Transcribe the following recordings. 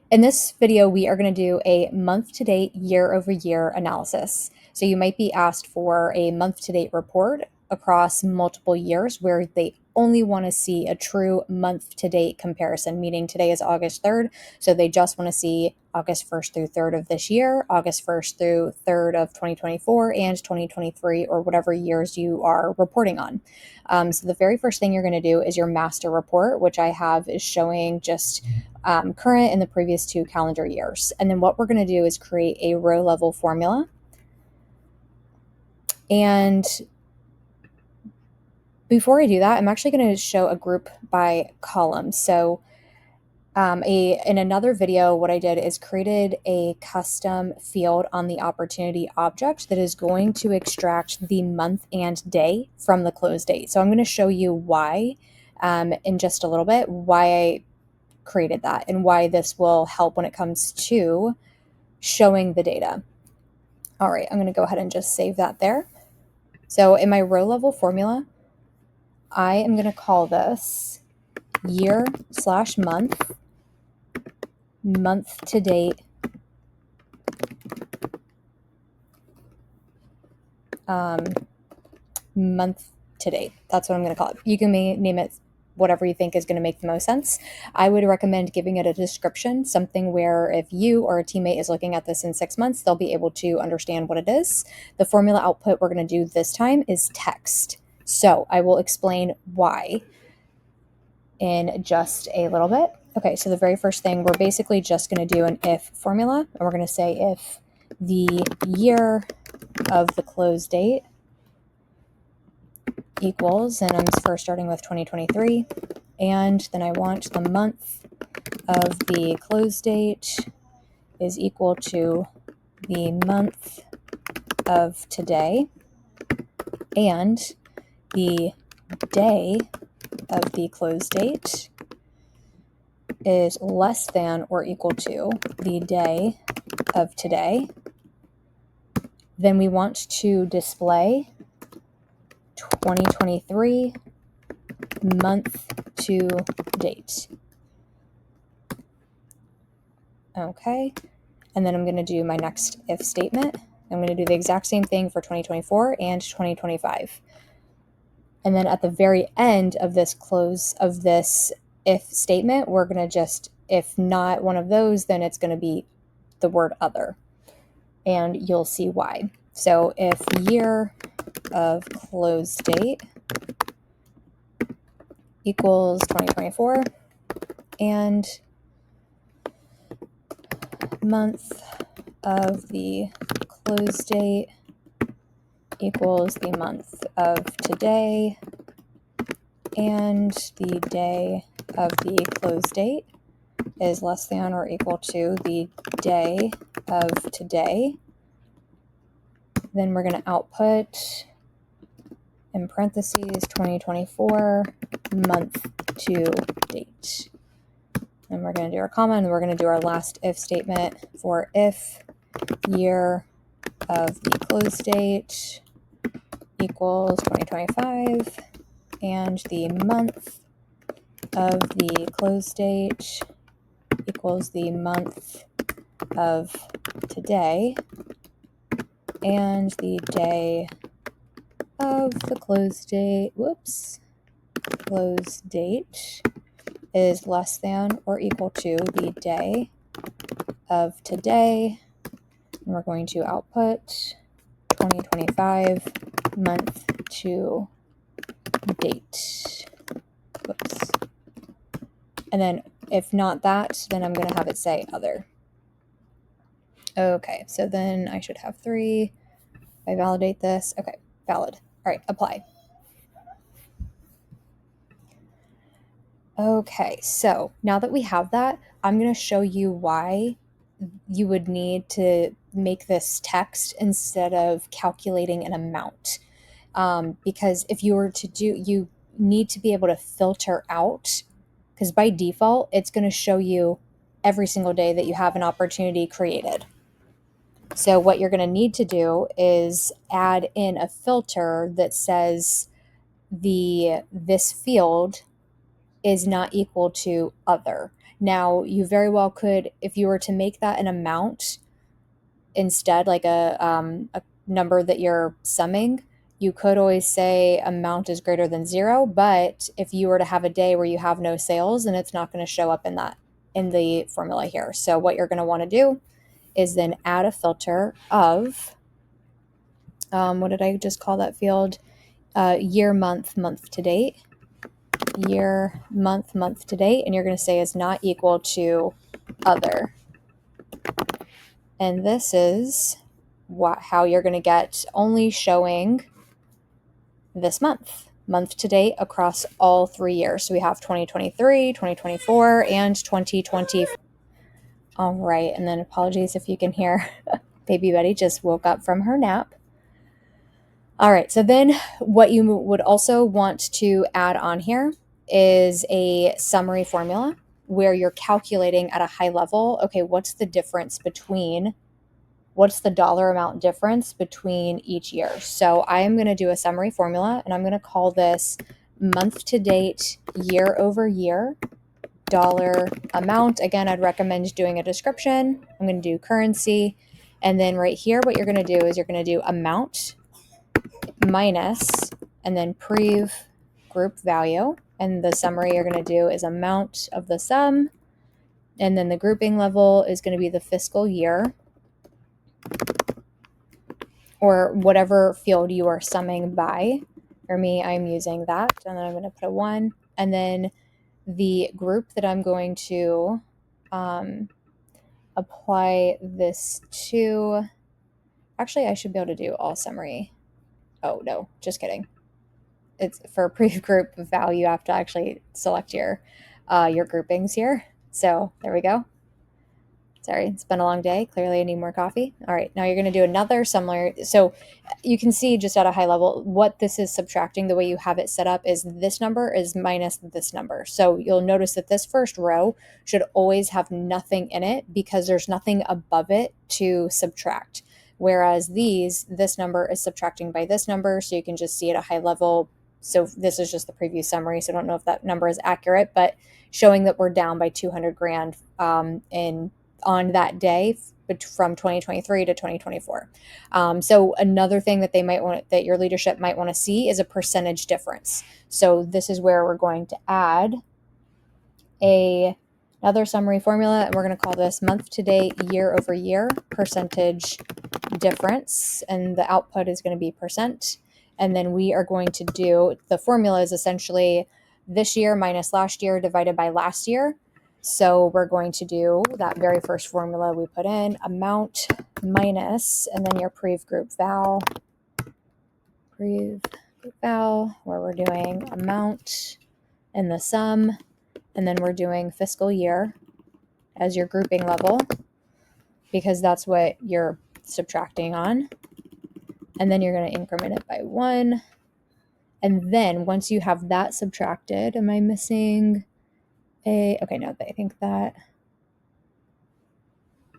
In this video, we are going to do a month-to-date, year-over-year analysis. So you might be asked for a month-to-date report across multiple years where they only want to see a true month-to-date comparison, meaning today is August 3rd, so they just want to see August 1st through 3rd of this year, August 1st through 3rd of 2024, and 2023, or whatever years you are reporting on. So the very first thing you're going to do is your master report, which I have is showing just current and the previous 2 calendar years. And then what we're going to do is create a row level formula. And before I do that, I'm actually going to show a group by column. So in another video, what I did is created a custom field on the opportunity object that is going to extract the month and day from the close date. So I'm going to show you why in just a little bit, why I created that and why this will help when it comes to showing the data. All right, I'm going to go ahead and just save that there. So in my row level formula, I am going to call this year/month, month to date, month to date. That's what I'm going to call it. You can name it whatever you think is going to make the most sense. I would recommend giving it a description, something where if you or a teammate is looking at this in 6 months, they'll be able to understand what it is. The formula output we're going to do this time is text. So I will explain why in just a little bit. Okay, so the very first thing, we're basically just going to do an if formula, and we're going to say if the year of the close date equals, and I'm first starting with 2023, and then I want the month of the close date is equal to the month of today, and the day of the close date is less than or equal to the day of today. Then we want to display 2023 month to date. Okay, and then I'm going to do my next if statement. I'm going to do the exact same thing for 2024 and 2025. And then at the very end of this if statement, we're going to just, if not one of those, then it's going to be the word other. And you'll see why. So if year of close date equals 2024 and month of the close date equals the month of today and the day of the close date is less than or equal to the day of today, then we're going to output in parentheses 2024 month to date. And we're going to do our comma, and we're going to do our last if statement for if year of the close date equals 2025 and the month of the close date equals the month of today and the day of the close date, close date is less than or equal to the day of today. And we're going to output 2025 month to date. And then if not that, then I'm going to have it say other. Okay, so then I should have 3. If I validate this, okay, valid. All right, apply. Okay, so now that we have that, I'm going to show you why you would need to make this text instead of calculating an amount. Because if you were to you need to be able to filter out, because by default, it's going to show you every single day that you have an opportunity created. So what you're going to need to do is add in a filter that says this field is not equal to other. Now, you very well could, if you were to make that an amount instead, like a number that you're summing, you could always say amount is greater than 0. But if you were to have a day where you have no sales, then it's not going to show up in the formula here. So what you're going to want to do is then add a filter of, what did I just call that field? Year, month, month to date. Year, month to date. And you're going to say is not equal to other. And this is how you're going to get only showing this month to date across all 3 years. So we have 2023, 2024, and 2020. All right. And then apologies if you can hear baby Betty just woke up from her nap. All right. So then what you would also want to add on here is a summary formula where you're calculating at a high level, okay, what's the dollar amount difference between each year? So I am going to do a summary formula, and I'm going to call this month to date, year over year, dollar amount. Again, I'd recommend doing a description. I'm going to do currency. And then right here, what you're going to do is you're going to do amount minus, and then prev group value. And the summary you're going to do is amount of the sum. And then the grouping level is going to be the fiscal year, or whatever field you are summing by. For me, I'm using that, and then I'm going to put a 1. And then the group that I'm going to apply this to, actually, I should be able to do all summary. Oh, no, just kidding. It's for pre-group value, you have to actually select your groupings here. So there we go. Sorry, it's been a long day. Clearly I need more coffee. All right, now you're going to do another similar. So you can see just at a high level what this is subtracting. The way you have it set up is this number is minus this number. So you'll notice that this first row should always have nothing in it because there's nothing above it to subtract. Whereas this number is subtracting by this number, so you can just see at a high level. So this is just the preview summary, so I don't know if that number is accurate, but showing that we're down by 200 grand on that day from 2023 to 2024. So another thing that that your leadership might want to see is a percentage difference. So this is where we're going to add another summary formula, and we're going to call this month to date, year over year, percentage difference, and the output is going to be percent. And then we are going to do, the formula is essentially this year minus last year divided by last year. So we're going to do that very first formula we put in, amount minus, and then your prev group val, where we're doing amount and the sum, and then we're doing fiscal year as your grouping level because that's what you're subtracting on. And then you're going to increment it by 1. And then once you have that subtracted, am I missing okay, no, I think that,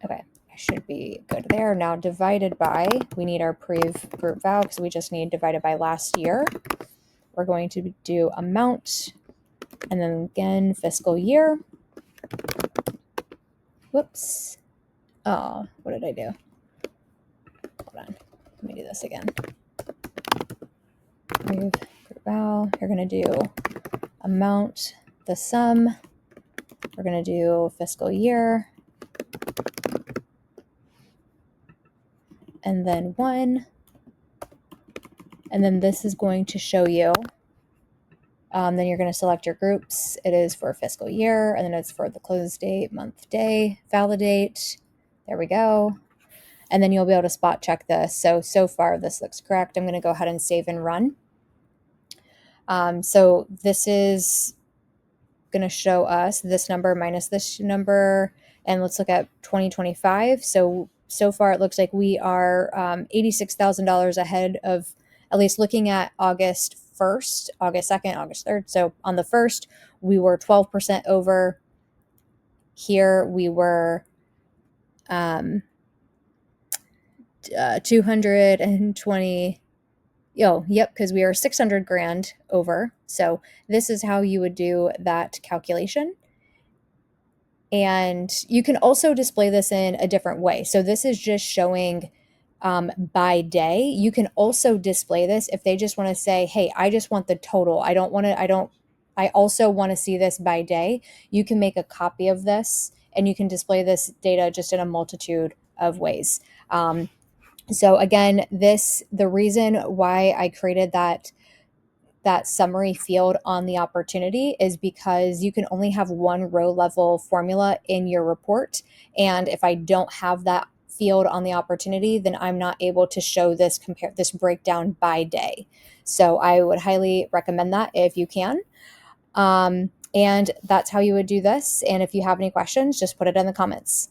okay, I should be good there. Now divided by, we need our prev group val because we just need divided by last year. We're going to do amount, and then again, fiscal year. Whoops. Oh, what did I do? Hold on. Let me do this again. Prev group val. You're going to do amount, the sum. We're going to do fiscal year. And then 1. And then this is going to show you, then you're going to select your groups. It is for fiscal year, and then it's for the close date, month, day, validate. There we go. And then you'll be able to spot check this. So far this looks correct. I'm going to go ahead and save and run. So this is going to show us this number minus this number. And let's look at 2025. So far it looks like we are $86,000 ahead of, at least looking at August 1st, August 2nd, August 3rd. So on the 1st, we were 12% over. Here we were 220. Yep, because we are 600 grand over. So this is how you would do that calculation. And you can also display this in a different way. So this is just showing by day. You can also display this if they just want to say, hey, I just want the total. I also want to see this by day. You can make a copy of this and you can display this data just in a multitude of ways. So again, the reason why I created that summary field on the opportunity is because you can only have one row level formula in your report. And if I don't have that field on the opportunity, then I'm not able to show this breakdown by day. So I would highly recommend that if you can. And that's how you would do this. And if you have any questions, just put it in the comments.